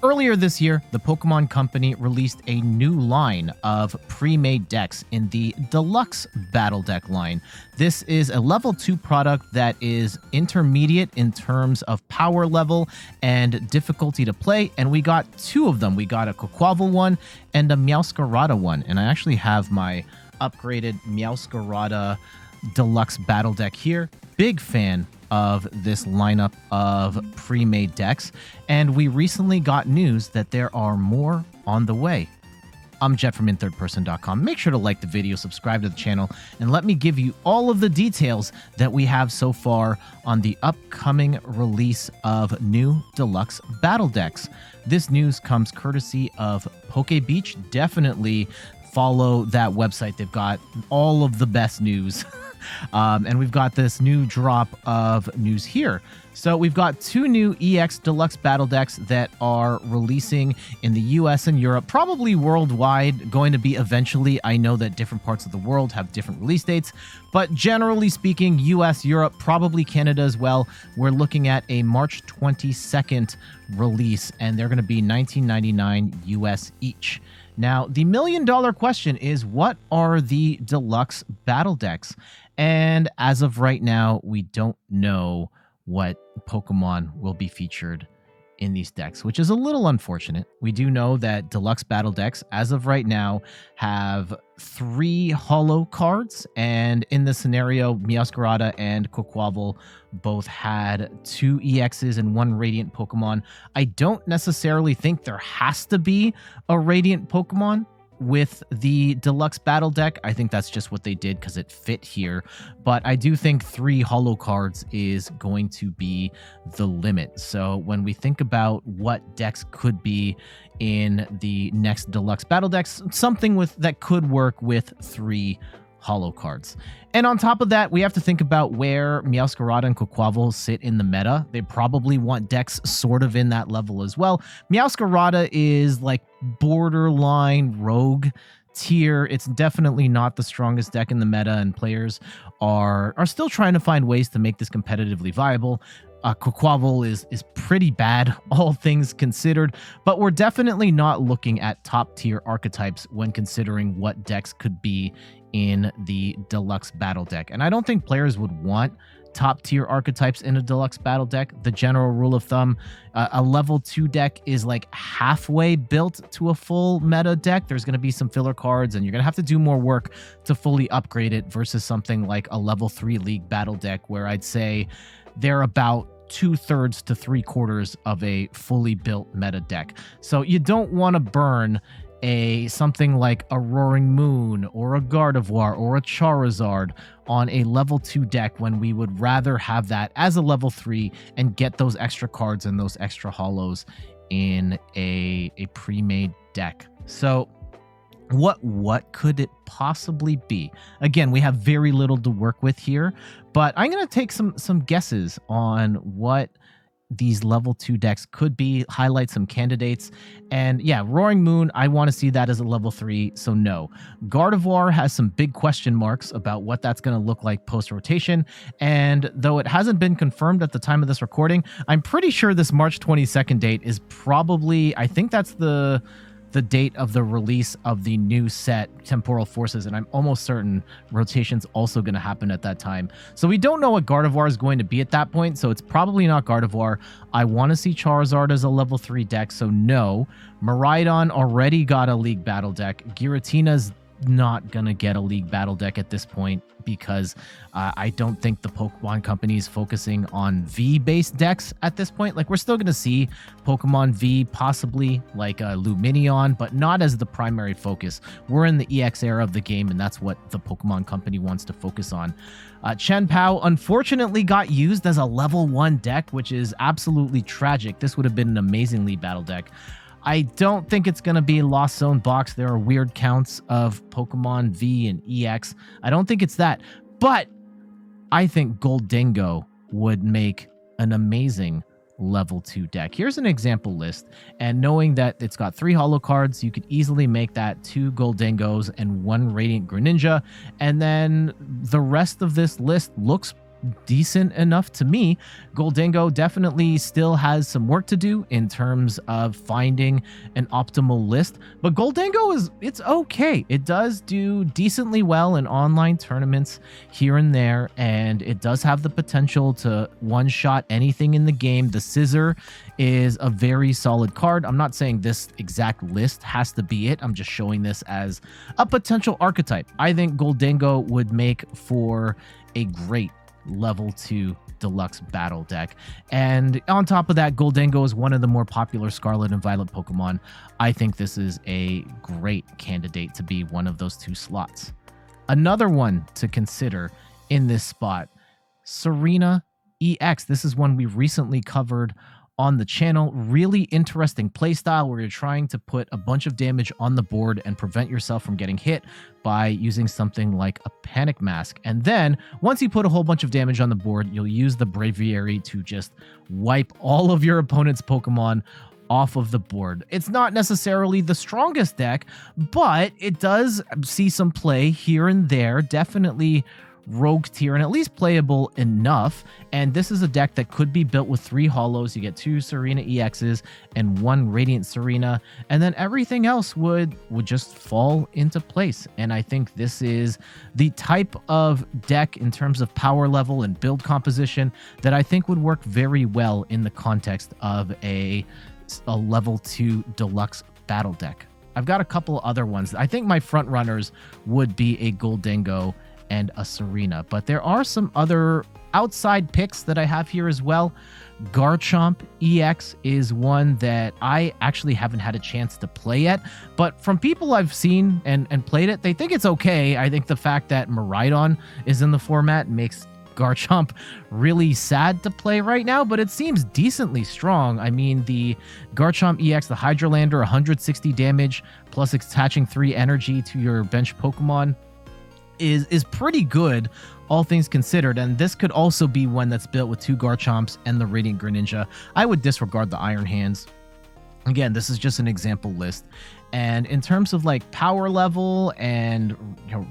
Earlier this year, the Pokemon Company released a new line of pre-made decks in the Deluxe Battle Deck line. This is a level 2 product that is intermediate in terms of power level and difficulty to play, and we got two of them. We got a Quaquaval one and a Meowscarada one, and I actually have my upgraded Meowscarada Deluxe Battle Deck here. Big fan of this lineup of pre-made decks, and we recently got news that there are more on the way. I'm Jet from InThirdPerson.com. Make sure to like the video, subscribe to the channel, and let me give you all of the details that we have so far on the upcoming release of new Deluxe Battle Decks. This news comes courtesy of PokeBeach. Definitely follow that website. They've got all of the best news. And we've got this new drop of news here. So we've got two new EX Deluxe Battle Decks that are releasing in the US and Europe, probably worldwide, going to be eventually. I know that different parts of the world have different release dates, but generally speaking, US, Europe, probably Canada as well. We're looking at a March 22nd release, and they're going to be $19.99 US each. Now, the million-dollar question is, what are the Deluxe Battle Decks? And as of right now, we don't know what Pokemon will be featured in these decks, which is a little unfortunate. We do know that Deluxe Battle Decks, as of right now, have 3 holo cards, and in this scenario, Meowscarada and Quaquaval both had 2 EXs and 1 Radiant Pokemon. I don't necessarily think there has to be a Radiant Pokemon with the Deluxe Battle Deck. I think that's just what they did because it fit here. But I do think 3 holo cards is going to be the limit. So when we think about what decks could be in the next Deluxe Battle Decks, something that could work with 3 holo cards. And on top of that, we have to think about where Meowscarada and Quaquaval sit in the meta. They probably want decks sort of in that level as well. Meowscarada is like borderline rogue tier. It's definitely not the strongest deck in the meta, and players are still trying to find ways to make this competitively viable. Quaquaval is pretty bad, all things considered, but we're definitely not looking at top tier archetypes when considering what decks could be in the Deluxe Battle Deck. And I don't think players would want top tier archetypes in a Deluxe Battle Deck. The general rule of thumb, a level 2 deck is like halfway built to a full meta deck. There's going to be some filler cards, and you're going to have to do more work to fully upgrade it versus something like a level 3 League Battle Deck, where I'd say they're about 2/3 to 3/4 of a fully built meta deck. So you don't want to burn something like a Roaring Moon or a Gardevoir or a Charizard on a level 2 deck when we would rather have that as a level 3 and get those extra cards and those extra holos in a pre-made deck. So what could it possibly be? Again, we have very little to work with here, but I'm going to take some guesses on what these level 2 decks could be, highlight some candidates. And yeah, Roaring Moon, I want to see that as a level 3, so no. Gardevoir has some big question marks about what that's going to look like post-rotation, and though it hasn't been confirmed at the time of this recording, I'm pretty sure this March 22nd date is probably, I think that's the date of the release of the new set, Temporal Forces, and I'm almost certain rotation's also going to happen at that time. So we don't know what Gardevoir is going to be at that point, so it's probably not Gardevoir. I want to see Charizard as a level 3 deck, so no. Miraidon already got a League Battle Deck. Giratina's not going to get a League Battle Deck at this point because I don't think the Pokemon Company is focusing on V-based decks at this point. Like, we're still going to see Pokemon V, possibly like Lumineon, but not as the primary focus. We're in the EX era of the game, and that's what the Pokemon Company wants to focus on. Chien-Pao unfortunately got used as a level 1 deck, which is absolutely tragic. This would have been an amazing League Battle Deck. I don't think it's going to be Lost Zone box. There are weird counts of Pokemon V and EX. I don't think it's that. But I think Goldingo would make an amazing level 2 deck. Here's an example list. And knowing that it's got 3 holo cards, you could easily make that 2 Goldingos and 1 Radiant Greninja. And then the rest of this list looks decent enough to me. Goldango definitely still has some work to do in terms of finding an optimal list, but Goldango it's okay. It does do decently well in online tournaments here and there, and it does have the potential to one-shot anything in the game. The Scissor is a very solid card. I'm not saying this exact list has to be it. I'm just showing this as a potential archetype. I think Goldango would make for a great level 2 deluxe battle deck. And on top of that, Goldango is one of the more popular Scarlet and Violet Pokemon. I think this is a great candidate to be one of those 2 slots. Another one to consider in this spot, Serena EX. This is one we recently covered on the channel. Really interesting playstyle where you're trying to put a bunch of damage on the board and prevent yourself from getting hit by using something like a Panic Mask. And then once you put a whole bunch of damage on the board, you'll use the Braviary to just wipe all of your opponent's Pokemon off of the board. It's not necessarily the strongest deck, but it does see some play here and there. Definitely rogue tier and at least playable enough. And this is a deck that could be built with 3 holos. You get 2 Serena EXs and 1 Radiant Serena, and then everything else would just fall into place. And I think this is the type of deck in terms of power level and build composition that I think would work very well in the context of a level 2 deluxe battle deck. I've got a couple other ones. I think my front runners would be a Goldango and a Serena, but there are some other outside picks that I have here as well. Garchomp EX is one that I actually haven't had a chance to play yet, but from people I've seen and played it, they think it's okay. I think the fact that Miraidon is in the format makes Garchomp really sad to play right now, but it seems decently strong. I mean, the Garchomp EX, the Hydrolander, 160 damage, plus attaching 3 energy to your bench Pokemon is pretty good, all things considered. And this could also be one that's built with 2 Garchomps and the Radiant Greninja. I would disregard the Iron Hands. Again, this is just an example list. And in terms of like power level and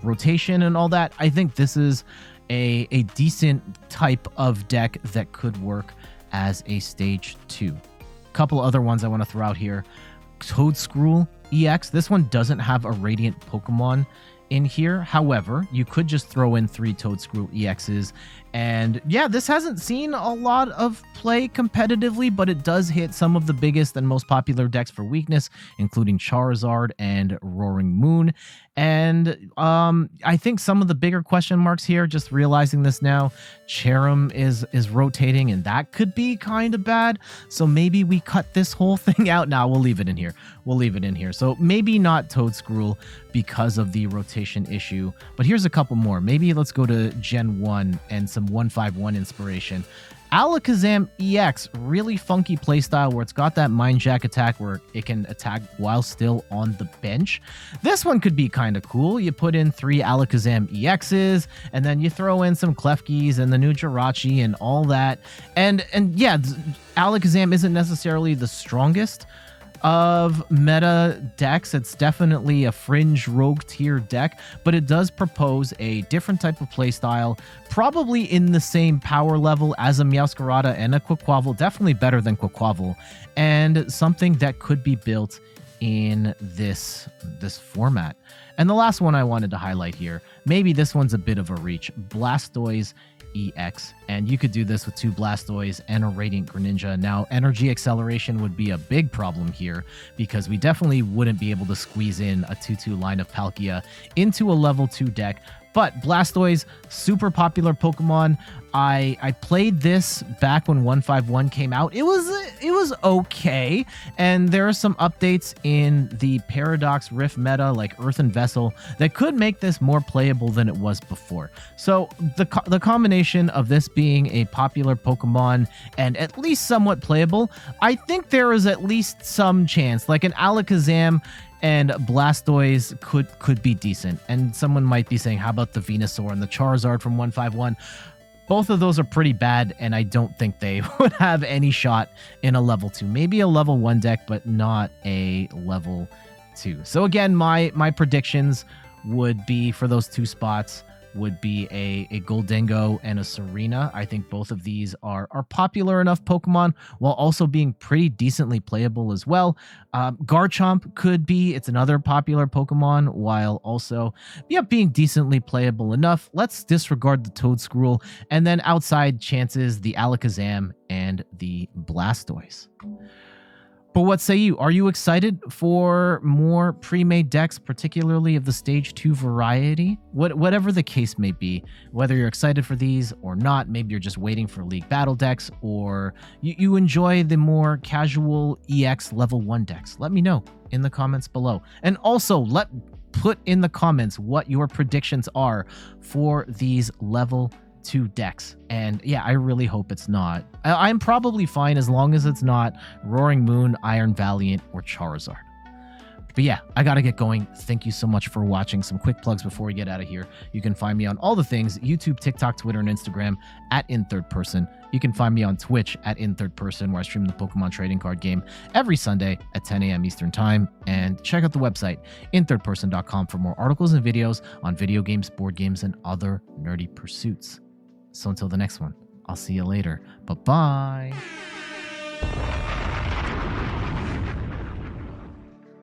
rotation and all that, I think this is a decent type of deck that could work as a stage 2. Couple other ones I want to throw out here. Toedscruel EX. This one doesn't have a Radiant Pokemon in here. However, you could just throw in 3 Toedscruel EXs. And yeah, this hasn't seen a lot of play competitively, but it does hit some of the biggest and most popular decks for weakness, including Charizard and Roaring Moon. And I think some of the bigger question marks here, just realizing this now, Cherim is rotating, and that could be kind of bad. So maybe we cut this whole thing out. Now we'll leave it in here. We'll leave it in here. So maybe not Toedscruel because of the rotation issue. But here's a couple more. Maybe let's go to Gen 1 and some 151 inspiration. Alakazam EX, really funky playstyle where it's got that Mind Jack attack where it can attack while still on the bench. This one could be kind of cool. You put in 3 Alakazam EXs, and then you throw in some Klefkis and the new Jirachi and all that. And yeah, Alakazam isn't necessarily the strongest of meta decks. It's definitely a fringe rogue tier deck, but it does propose a different type of playstyle, probably in the same power level as a Meowscarada and a Quaquaval, definitely better than Quaquaval, and something that could be built in this format. And the last one I wanted to highlight here, maybe this one's a bit of a reach, Blastoise EX, and you could do this with 2 Blastoise and a Radiant Greninja. Now, energy acceleration would be a big problem here because we definitely wouldn't be able to squeeze in a 2/2 line of Palkia into a level 2 deck. But Blastoise, super popular Pokemon. I played this back when 151 came out. It was okay, and there are some updates in the Paradox Rift meta, like Earthen Vessel, that could make this more playable than it was before. So the combination of this being a popular Pokemon and at least somewhat playable, I think there is at least some chance, like an Alakazam and Blastoise could be decent. And someone might be saying, how about the Venusaur and the Charizard from 151? Both of those are pretty bad, and I don't think they would have any shot in a level 2. Maybe a level 1 deck, but not a level 2. So again, my predictions would be for those 2 spots would be a Goldengo and a Serena. I think both of these are popular enough Pokemon while also being pretty decently playable as well. Garchomp could be, it's another popular Pokemon while also being decently playable enough. Let's disregard the Toedscruel, and then outside chances, the Alakazam and the Blastoise. But what say you? Are you excited for more pre-made decks, particularly of the Stage 2 variety? Whatever the case may be, whether you're excited for these or not, maybe you're just waiting for League Battle decks, or you enjoy the more casual EX level 1 decks. Let me know in the comments below. And also, put in the comments what your predictions are for these level 2 decks. And yeah, I really hope it's not. I'm probably fine as long as it's not Roaring Moon, Iron Valiant, or Charizard. But yeah, I gotta get going. Thank you so much for watching. Some quick plugs before we get out of here. You can find me on all the things: YouTube, TikTok, Twitter, and Instagram at In3rdPerson. You can find me on Twitch at In3rdPerson, where I stream the Pokemon trading card game every Sunday at 10 a.m. Eastern Time. And check out the website, in3rdperson.com, for more articles and videos on video games, board games, and other nerdy pursuits. So until the next one, I'll see you later. Bye-bye.